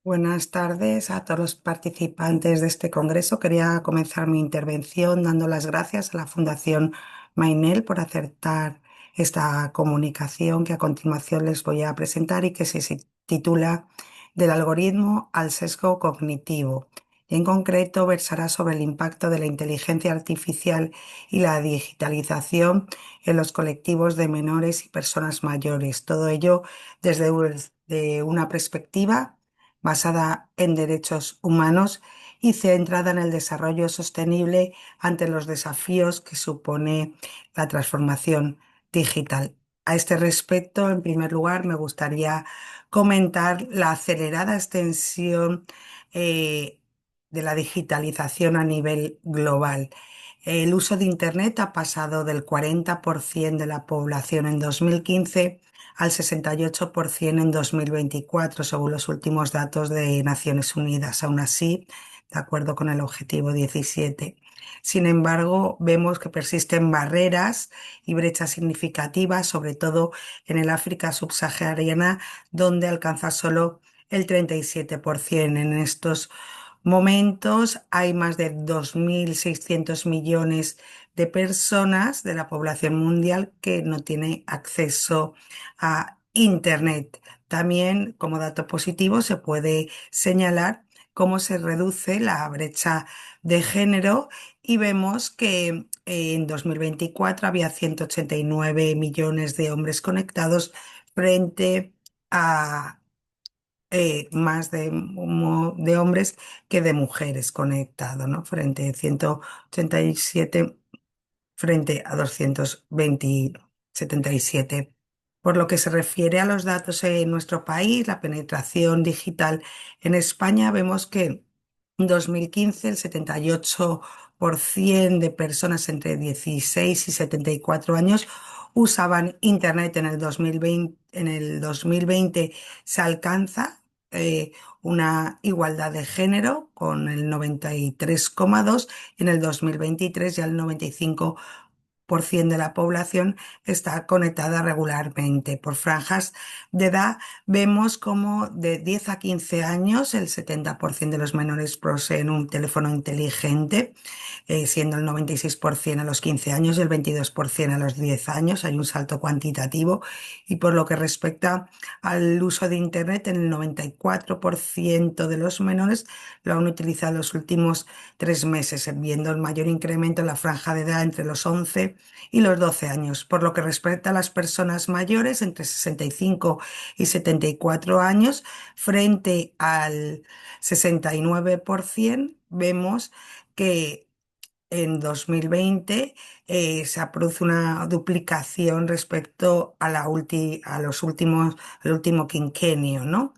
Buenas tardes a todos los participantes de este congreso. Quería comenzar mi intervención dando las gracias a la Fundación Mainel por acertar esta comunicación que a continuación les voy a presentar y que se titula Del algoritmo al sesgo cognitivo. Y en concreto versará sobre el impacto de la inteligencia artificial y la digitalización en los colectivos de menores y personas mayores. Todo ello de una perspectiva basada en derechos humanos y centrada en el desarrollo sostenible ante los desafíos que supone la transformación digital. A este respecto, en primer lugar, me gustaría comentar la acelerada extensión eh, de la digitalización a nivel global. El uso de Internet ha pasado del 40% de la población en 2015 al 68% en 2024, según los últimos datos de Naciones Unidas. Aún así, de acuerdo con el objetivo 17. Sin embargo, vemos que persisten barreras y brechas significativas, sobre todo en el África subsahariana, donde alcanza solo el 37%. En estos momentos hay más de 2.600 millones de personas de la población mundial que no tiene acceso a Internet. También, como dato positivo, se puede señalar cómo se reduce la brecha de género y vemos que en 2024 había 189 millones de hombres conectados frente a más de hombres que de mujeres conectados, ¿no? Frente a 187 frente a 277. Por lo que se refiere a los datos en nuestro país, la penetración digital en España, vemos que en 2015 el 78% de personas entre 16 y 74 años usaban Internet. En el 2020 se alcanza una igualdad de género con el 93,2 y en el 2023 ya el 95% de la población está conectada regularmente. Por franjas de edad vemos como de 10 a 15 años el 70% de los menores poseen un teléfono inteligente, siendo el 96% a los 15 años y el 22% a los 10 años. Hay un salto cuantitativo y por lo que respecta al uso de Internet, en el 94% de los menores lo han utilizado en los últimos 3 meses, viendo el mayor incremento en la franja de edad entre los 11 y los 12 años. Por lo que respecta a las personas mayores entre 65 y 74 años, frente al 69%, vemos que en 2020 se produce una duplicación respecto a al último quinquenio, ¿no?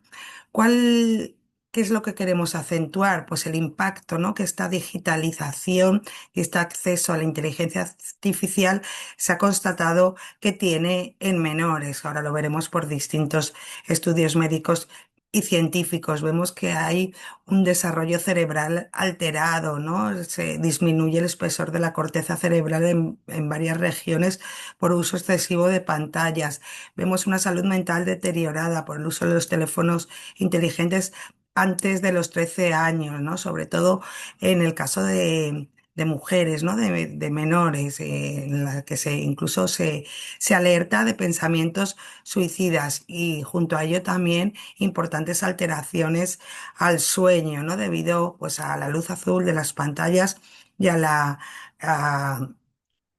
¿Cuál, ¿Qué es lo que queremos acentuar? Pues el impacto, ¿no? Que esta digitalización y este acceso a la inteligencia artificial se ha constatado que tiene en menores. Ahora lo veremos por distintos estudios médicos y científicos. Vemos que hay un desarrollo cerebral alterado, ¿no? Se disminuye el espesor de la corteza cerebral en varias regiones por uso excesivo de pantallas. Vemos una salud mental deteriorada por el uso de los teléfonos inteligentes antes de los 13 años, ¿no? Sobre todo en el caso de mujeres, ¿no? De menores, en la que se alerta de pensamientos suicidas y junto a ello también importantes alteraciones al sueño, ¿no? Debido pues a la luz azul de las pantallas y a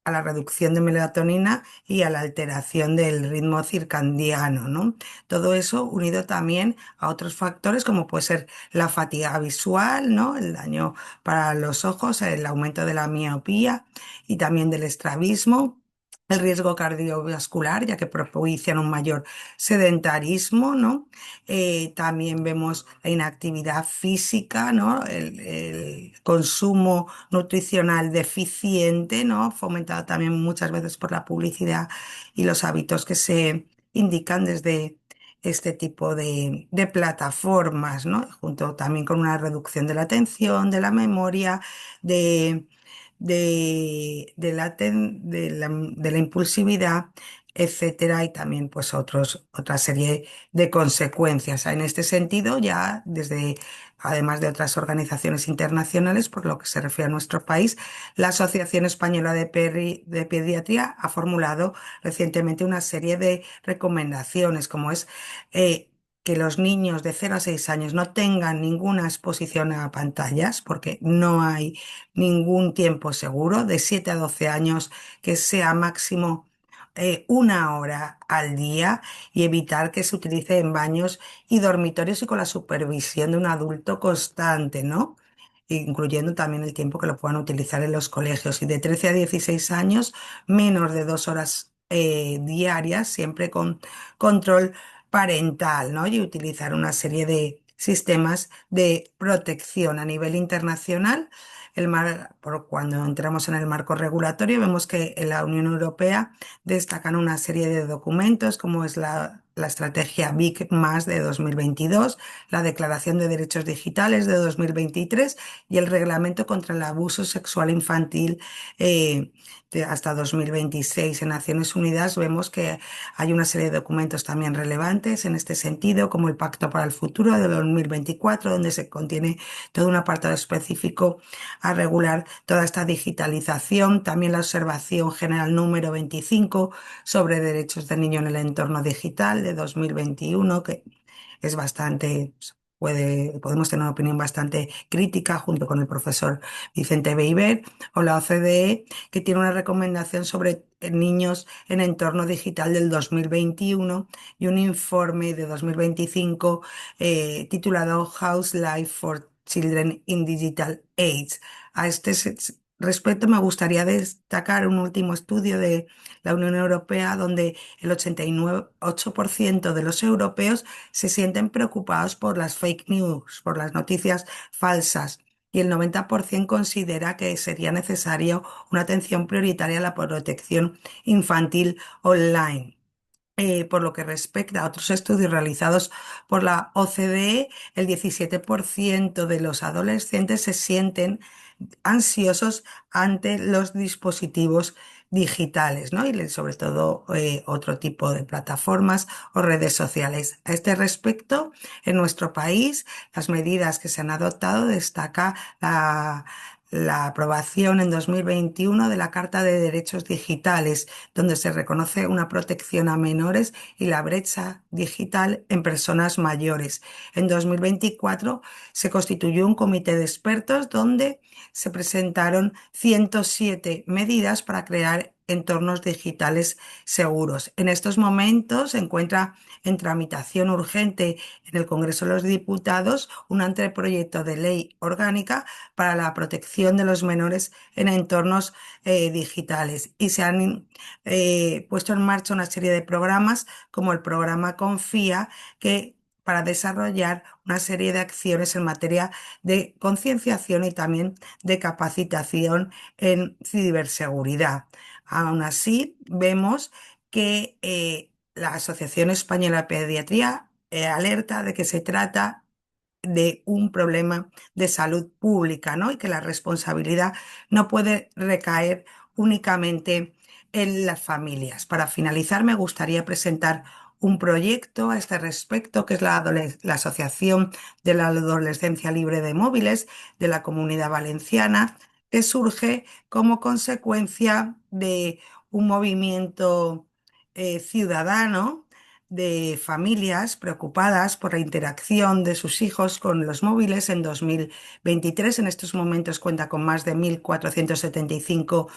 a la reducción de melatonina y a la alteración del ritmo circadiano, ¿no? Todo eso unido también a otros factores como puede ser la fatiga visual, ¿no? El daño para los ojos, el aumento de la miopía y también del estrabismo. El riesgo cardiovascular, ya que propician un mayor sedentarismo, ¿no? También vemos la inactividad física, ¿no? El consumo nutricional deficiente, ¿no? Fomentado también muchas veces por la publicidad y los hábitos que se indican desde este tipo de plataformas, ¿no? Junto también con una reducción de la atención, de la memoria, de la impulsividad etcétera, y también pues otra serie de consecuencias. En este sentido, ya desde, además de otras organizaciones internacionales, por lo que se refiere a nuestro país, la Asociación Española de Pediatría ha formulado recientemente una serie de recomendaciones, como es que los niños de 0 a 6 años no tengan ninguna exposición a pantallas, porque no hay ningún tiempo seguro, de 7 a 12 años, que sea máximo 1 hora al día, y evitar que se utilice en baños y dormitorios y con la supervisión de un adulto constante, ¿no? Incluyendo también el tiempo que lo puedan utilizar en los colegios. Y de 13 a 16 años, menos de 2 horas diarias, siempre con control parental, ¿no? Y utilizar una serie de sistemas de protección a nivel internacional. Por cuando entramos en el marco regulatorio, vemos que en la Unión Europea destacan una serie de documentos, como es la estrategia BIC más de 2022, la Declaración de Derechos Digitales de 2023 y el Reglamento contra el Abuso Sexual Infantil hasta 2026. En Naciones Unidas vemos que hay una serie de documentos también relevantes en este sentido, como el Pacto para el Futuro de 2024, donde se contiene todo un apartado específico a regular toda esta digitalización. También la Observación General número 25 sobre derechos del niño en el entorno digital de 2021, que es bastante, podemos tener una opinión bastante crítica junto con el profesor Vicente Beiber, o la OCDE, que tiene una recomendación sobre niños en entorno digital del 2021, y un informe de 2025 titulado House Life for Children in Digital Age. A este respecto, me gustaría destacar un último estudio de la Unión Europea, donde el 89,8% de los europeos se sienten preocupados por las fake news, por las noticias falsas, y el 90% considera que sería necesario una atención prioritaria a la protección infantil online. Por lo que respecta a otros estudios realizados por la OCDE, el 17% de los adolescentes se sienten ansiosos ante los dispositivos digitales, ¿no? Y sobre todo otro tipo de plataformas o redes sociales. A este respecto, en nuestro país, las medidas que se han adoptado destaca la aprobación en 2021 de la Carta de Derechos Digitales, donde se reconoce una protección a menores y la brecha digital en personas mayores. En 2024 se constituyó un comité de expertos donde se presentaron 107 medidas para crear entornos digitales seguros. En estos momentos se encuentra en tramitación urgente en el Congreso de los Diputados un anteproyecto de ley orgánica para la protección de los menores en entornos digitales, y se han puesto en marcha una serie de programas, como el programa Confía, que para desarrollar una serie de acciones en materia de concienciación y también de capacitación en ciberseguridad. Aún así, vemos que la Asociación Española de Pediatría alerta de que se trata de un problema de salud pública, ¿no? Y que la responsabilidad no puede recaer únicamente en las familias. Para finalizar, me gustaría presentar un proyecto a este respecto, que es la Asociación de la Adolescencia Libre de Móviles de la Comunidad Valenciana, que surge como consecuencia de un movimiento ciudadano de familias preocupadas por la interacción de sus hijos con los móviles en 2023. En estos momentos cuenta con más de 1.475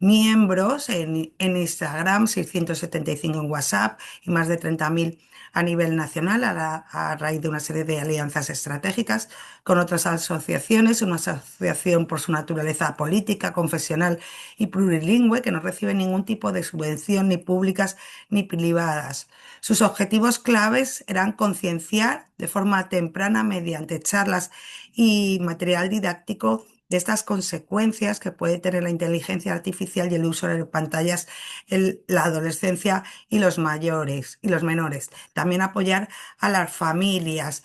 miembros en Instagram, 675 en WhatsApp y más de 30.000 a nivel nacional, a raíz de una serie de alianzas estratégicas con otras asociaciones, una asociación por su naturaleza política, confesional y plurilingüe, que no recibe ningún tipo de subvención, ni públicas ni privadas. Sus objetivos claves eran concienciar de forma temprana, mediante charlas y material didáctico, de estas consecuencias que puede tener la inteligencia artificial y el uso de pantallas en la adolescencia y los mayores y los menores. También apoyar a las familias.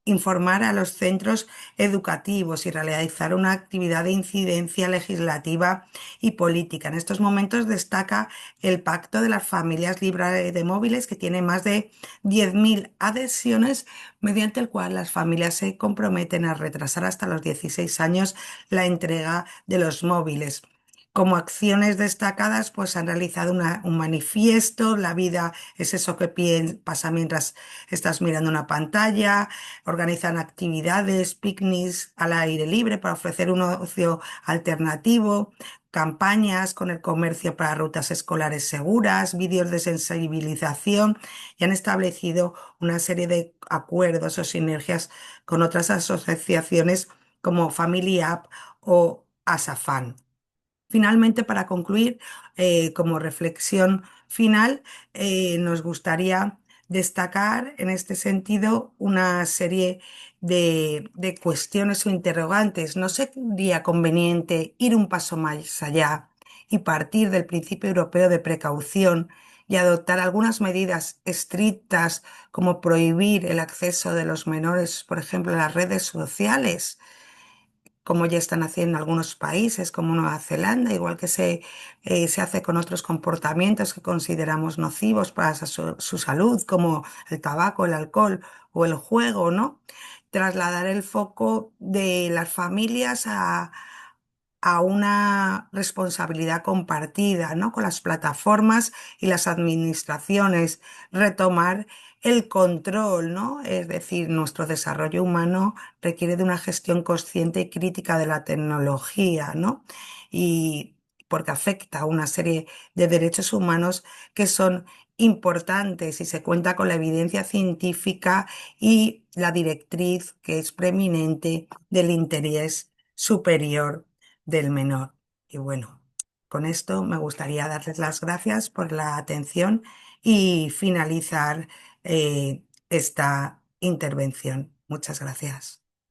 informar a los centros educativos y realizar una actividad de incidencia legislativa y política. En estos momentos destaca el Pacto de las Familias Libres de Móviles, que tiene más de 10.000 adhesiones, mediante el cual las familias se comprometen a retrasar hasta los 16 años la entrega de los móviles. Como acciones destacadas, pues han realizado un manifiesto, la vida es eso que pasa mientras estás mirando una pantalla, organizan actividades, picnics al aire libre para ofrecer un ocio alternativo, campañas con el comercio para rutas escolares seguras, vídeos de sensibilización y han establecido una serie de acuerdos o sinergias con otras asociaciones como Family App o Asafan. Finalmente, para concluir, como reflexión final, nos gustaría destacar en este sentido una serie de cuestiones o interrogantes. ¿No sería conveniente ir un paso más allá y partir del principio europeo de precaución y adoptar algunas medidas estrictas como prohibir el acceso de los menores, por ejemplo, a las redes sociales, como ya están haciendo algunos países como Nueva Zelanda, igual que se hace con otros comportamientos que consideramos nocivos para su salud, como el tabaco, el alcohol o el juego, ¿no? Trasladar el foco de las familias a una responsabilidad compartida, ¿no? Con las plataformas y las administraciones, retomar el control, ¿no? Es decir, nuestro desarrollo humano requiere de una gestión consciente y crítica de la tecnología, ¿no? Y porque afecta a una serie de derechos humanos que son importantes y se cuenta con la evidencia científica y la directriz que es preeminente del interés superior del menor. Y bueno, con esto me gustaría darles las gracias por la atención y finalizar esta intervención. Muchas gracias.